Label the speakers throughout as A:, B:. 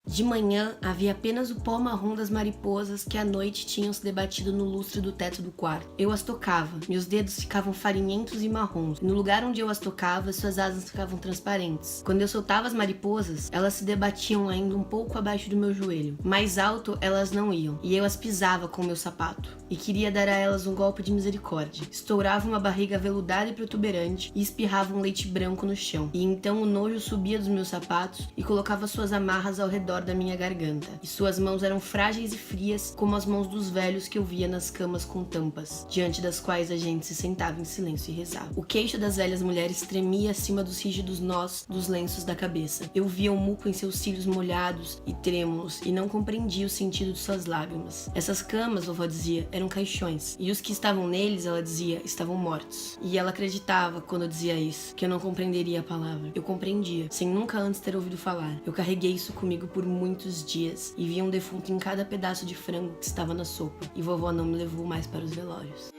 A: De manhã, havia apenas o pó marrom das mariposas que à noite tinham se debatido no lustre do teto do quarto. Eu as tocava, meus dedos ficavam farinhentos e marrons, e no lugar onde eu as tocava, suas asas ficavam transparentes. Quando eu soltava as mariposas, elas se debatiam ainda um pouco abaixo do meu joelho. Mais alto elas não iam, e eu as pisava com meu sapato, e queria dar a elas um golpe de misericórdia. Estourava uma barriga aveludada e protuberante, e espirrava um leite branco no chão. E então o nojo subia dos meus sapatos e colocava suas amarras ao redor da minha garganta, e suas mãos eram frágeis e frias como as mãos dos velhos que eu via nas camas com tampas, diante das quais a gente se sentava em silêncio e rezava. O queixo das velhas mulheres tremia acima dos rígidos nós dos lenços da cabeça. Eu via o muco em seus cílios molhados e trêmulos e não compreendia o sentido de suas lágrimas. Essas camas, vovó dizia, eram caixões, e os que estavam neles, ela dizia, estavam mortos. E ela acreditava, quando eu dizia isso, que eu não compreenderia a palavra. Eu compreendia, sem nunca antes ter ouvido falar. Eu carreguei isso comigo por muitos dias e via um defunto em cada pedaço de frango que estava na sopa, e vovó não me levou mais para os velórios.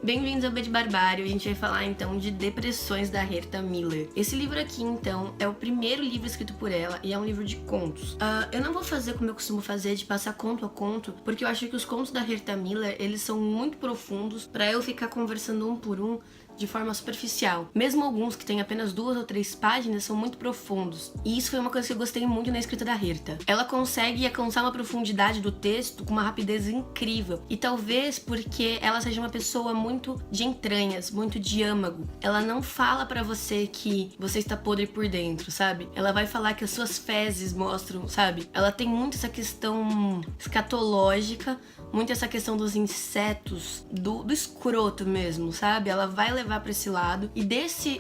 A: Bem-vindos ao B de Barbário. A gente vai falar então de Depressões da Herta Miller. Esse livro aqui então é o primeiro livro escrito por ela e é um livro de contos. Eu não vou fazer como eu costumo fazer, de passar conto a conto, porque eu acho que os contos da Herta Miller, eles são muito profundos pra eu ficar conversando um por um de forma superficial. Mesmo alguns que têm apenas 2 ou 3 páginas são muito profundos. E isso foi uma coisa que eu gostei muito na escrita da Herta. Ela consegue alcançar uma profundidade do texto com uma rapidez incrível. E talvez porque ela seja uma pessoa muito de entranhas, muito de âmago. Ela não fala pra você que você está podre por dentro, sabe? Ela vai falar que as suas fezes mostram, sabe? Ela tem muito essa questão escatológica, muito essa questão dos insetos, do escroto mesmo, sabe? Ela vai levar pra esse lado, e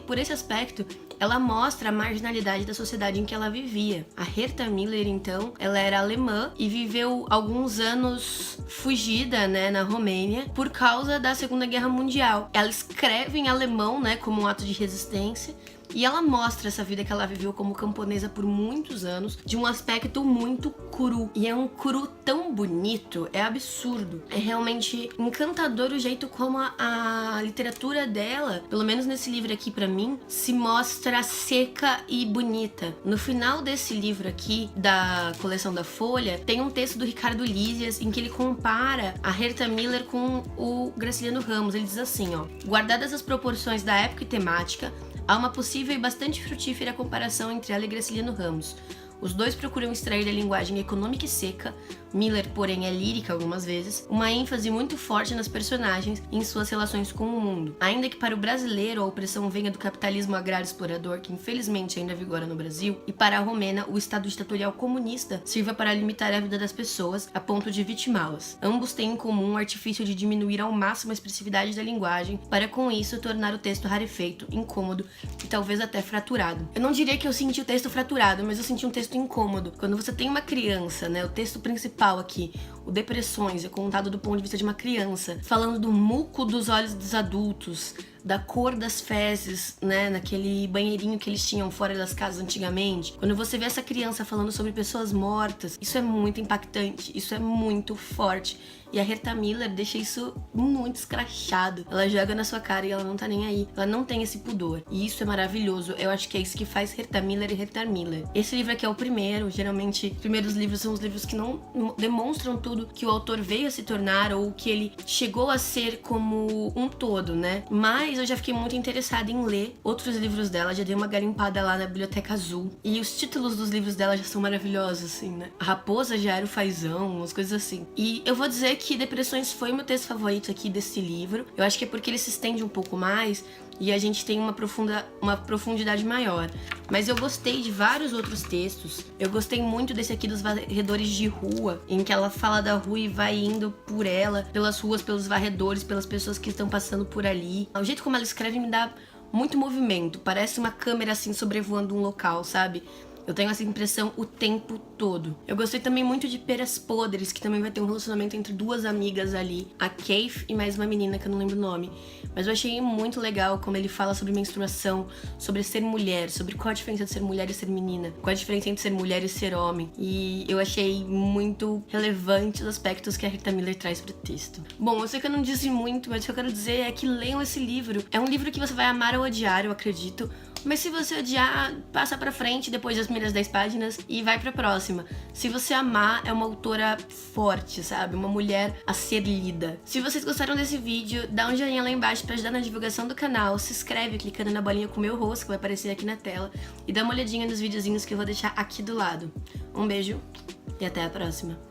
A: por esse aspecto, ela mostra a marginalidade da sociedade em que ela vivia. A Herta Miller, então, ela era alemã e viveu alguns anos fugida, né, na Romênia, por causa da Segunda Guerra Mundial. Ela escreve em alemão, né, como um ato de resistência, e ela mostra essa vida que ela viveu como camponesa por muitos anos, de um aspecto muito cru. E é um cru tão bonito, é absurdo. É realmente encantador o jeito como a literatura dela, pelo menos nesse livro aqui pra mim, se mostra seca e bonita. No final desse livro aqui, da coleção da Folha, tem um texto do Ricardo Lísias em que ele compara a Herta Miller com o Graciliano Ramos. Ele diz assim, ó: guardadas as proporções da época e temática, há uma possível e bastante frutífera comparação entre ela e Graciliano Ramos. Os dois procuram extrair da linguagem econômica e seca, Miller, porém, é lírica algumas vezes, uma ênfase muito forte nas personagens e em suas relações com o mundo. Ainda que para o brasileiro a opressão venha do capitalismo agrário explorador, que infelizmente ainda vigora no Brasil, e para a romena o Estado ditatorial comunista sirva para limitar a vida das pessoas a ponto de vitimá-las. Ambos têm em comum o artifício de diminuir ao máximo a expressividade da linguagem, para com isso tornar o texto rarefeito, incômodo e talvez até fraturado. Eu não diria que eu senti o texto fraturado, mas eu senti um texto incômodo. Quando você tem uma criança, né, o texto principal aqui, o Depressões, é contado do ponto de vista de uma criança, falando do muco dos olhos dos adultos, da cor das fezes, né, naquele banheirinho que eles tinham fora das casas antigamente. Quando você vê essa criança falando sobre pessoas mortas, isso é muito impactante, isso é muito forte. E a Herta Miller deixa isso muito escrachado. Ela joga na sua cara e ela não tá nem aí. Ela não tem esse pudor. E isso é maravilhoso. Eu acho que é isso que faz Herta Miller e Herta Miller. Esse livro aqui é o primeiro. Geralmente, os primeiros livros são os livros que não demonstram tudo que o autor veio a se tornar ou que ele chegou a ser como um todo, né? Mas eu já fiquei muito interessada em ler outros livros dela. Já dei uma garimpada lá na Biblioteca Azul. E os títulos dos livros dela já são maravilhosos, assim, né? A Raposa Já Era o Fazão, umas coisas assim. E eu vou dizer que Depressões foi o meu texto favorito aqui desse livro. Eu acho que é porque ele se estende um pouco mais e a gente tem uma profundidade maior. Mas eu gostei de vários outros textos. Eu gostei muito desse aqui dos varredores de rua, em que ela fala da rua e vai indo por ela, pelas ruas, pelos varredores, pelas pessoas que estão passando por ali. O jeito como ela escreve me dá muito movimento, parece uma câmera assim sobrevoando um local, sabe? Eu tenho essa impressão o tempo todo. Eu gostei também muito de Peras Podres, que também vai ter um relacionamento entre duas amigas ali, a Keith e mais uma menina que eu não lembro o nome. Mas eu achei muito legal como ele fala sobre menstruação, sobre ser mulher, sobre qual a diferença de ser mulher e ser menina, qual a diferença entre ser mulher e ser homem. E eu achei muito relevante os aspectos que a Rita Miller traz pro texto. Bom, eu sei que eu não disse muito, mas o que eu quero dizer é que leiam esse livro. É um livro que você vai amar ou odiar, eu acredito. Mas se você odiar, passa pra frente depois das primeiras 10 páginas e vai pra próxima. Se você amar, é uma autora forte, sabe? Uma mulher a ser lida. Se vocês gostaram desse vídeo, dá um joinha lá embaixo pra ajudar na divulgação do canal. Se inscreve clicando na bolinha com o meu rosto, que vai aparecer aqui na tela. E dá uma olhadinha nos videozinhos que eu vou deixar aqui do lado. Um beijo e até a próxima.